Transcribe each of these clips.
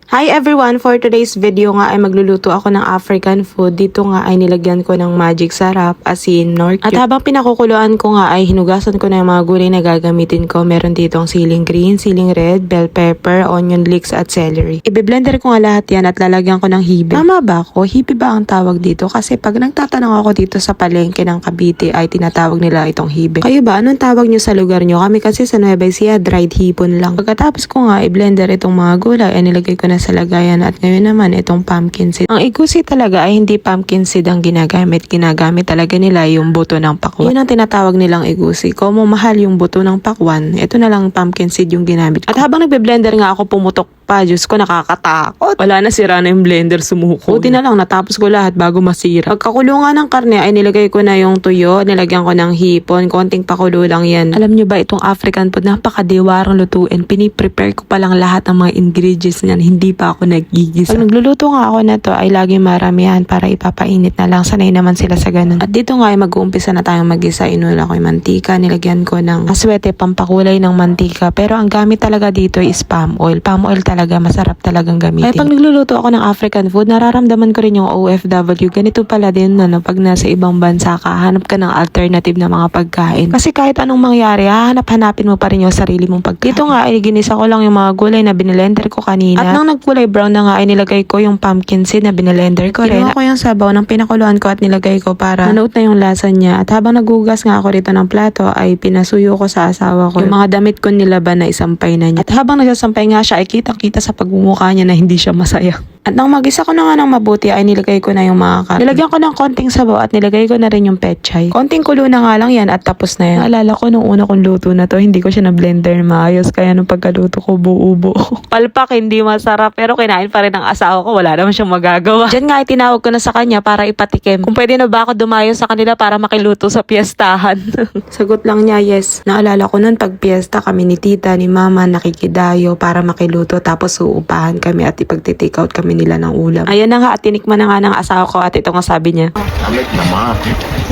Hi everyone! For today's video nga ay magluluto ako ng African food. Dito nga ay nilagyan ko ng magic sarap, asin, nor cube. At habang pinakukuluan ko nga ay hinugasan ko na yung mga gulay na gagamitin ko. Meron ditong siling green, siling red, bell pepper, onion leeks at celery. Ibe-blender ko nga lahat yan at lalagyan ko ng hibe. Tama ba ako? Hibe ba ang tawag dito? Kasi pag nagtatanong ako dito sa palengke ng Cavite ay tinatawag nila itong hibe. Kayo ba? Anong tawag nyo sa lugar nyo? Kami kasi sa Nueva Ecija, dried hipon lang. Pagkatapos ko nga i-blender itong mga gulay ay nilagay ko na sa lagayan at ngayon naman itong pumpkin seed. Ang egusi talaga ay hindi pumpkin seed ang ginagamit. Ginagamit talaga nila yung buto ng pakwan. Yun ang tinatawag nilang egusi. Kung mahal yung buto ng pakwan, ito na lang pumpkin seed yung ginamit ko. At habang nagbe-blender nga ako pumutok pa, Diyos ko nakakatakot. Wala na, sira na yung blender, sumuko. Buti na lang natapos ko lahat bago masira. Pagkakulungan ng karne ay nilagay ko na yung tuyo, nilagyan ko ng hipon, konting pakulo lang yan. Alam nyo ba itong African food, napakadiwarang lutuin. Piniprepare ko pa lang lahat ng mga ingredients niyan, hindi pa ako nagigisa. Pag nagluluto nga ako na to ay laging maramihan para ipapainit na lang. Sanay naman sila sa ganun. At dito nga ay mag-uumpisa na tayong mag-isa. Inula ko yung mantika, nilagyan ko ng aswete, pampakulay ng mantika. Pero ang gamit talaga dito is palm oil. Palm oil talaga, masarap talagang gamitin. Kaya pag nagluluto ako ng African food, nararamdaman ko rin yung OFW. Ganito pala din pag nasa ibang bansa ka, hanap ka ng alternative na mga pagkain. Kasi kahit anong mangyari, hahanap-hanapin mo pa rin yung sarili mong pagkain. Dito nga ay ginisa ko lang yung mga gulay na binilender ko kanina. At nang nagkulay brown na nga ay nilagay ko yung pumpkin seed na binilender ko rin. Kinuha ko yung sabaw ng pinakuluan ko at nilagay ko para manood na yung lasa niya. At habang nagugas nga ako rito ng plato ay pinasuyo ko sa asawa ko yung mga damit ko nilaban na isampay na niya. At habang nagsasampay nga siya ay kitang-kita sa pagmumukha niya na hindi siya masaya. At nang mag-isa ko na nga ng mabuti ay nilagay ko na yung mga karne. Nilagyan ko ng konting sabaw at nilagay ko na rin yung pechay. Konting kulo na nga lang yan at tapos na yan. Naalala ko nung una kong luto na to, hindi ko siya na-blender maayos. Kaya nung pagkaluto ko, buo-buo. Palpak, hindi masarap. Pero kinain pa rin ng asawa ko. Wala naman siyang magagawa. Diyan nga ay tinawag ko na sa kanya para ipatikim. Kung pwede na ba ako dumayo sa kanila para makiluto sa piyestahan. Sagot lang niya, yes. Naalala ko nun pag piyesta kami ni tita, ni mama, nakikidayo para makiluto. Tapos uupahan kami at ipag-take out kami nila ng ulam. Ayan na nga at tinikman na nga ng asawa ko at ito nga sabi niya. Namit naman.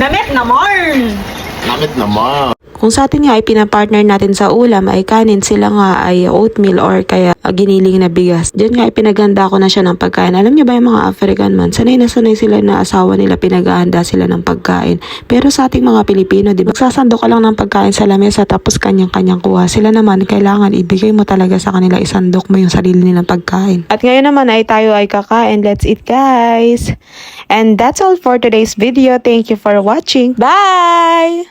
Namit naman! Namit naman. Kung sa atin nga ay pinapartner natin sa ulam ay kanin, sila nga ay oatmeal or kaya giniling na bigas. Diyan nga ay pinaganda ko na siya ng pagkain. Alam niyo ba yung mga African man, sanay na sanay sila na asawa nila pinag-aanda sila ng pagkain. Pero sa ating mga Pilipino, di ba, magsasando ka lang ng pagkain sa lamesa tapos kanyang-kanyang kuha. Sila naman, kailangan ibigay mo talaga sa kanila, isandok mo yung sarili nilang pagkain. At ngayon naman ay tayo ay kakain. Let's eat, guys! And that's all for today's video. Thank you for watching. Bye!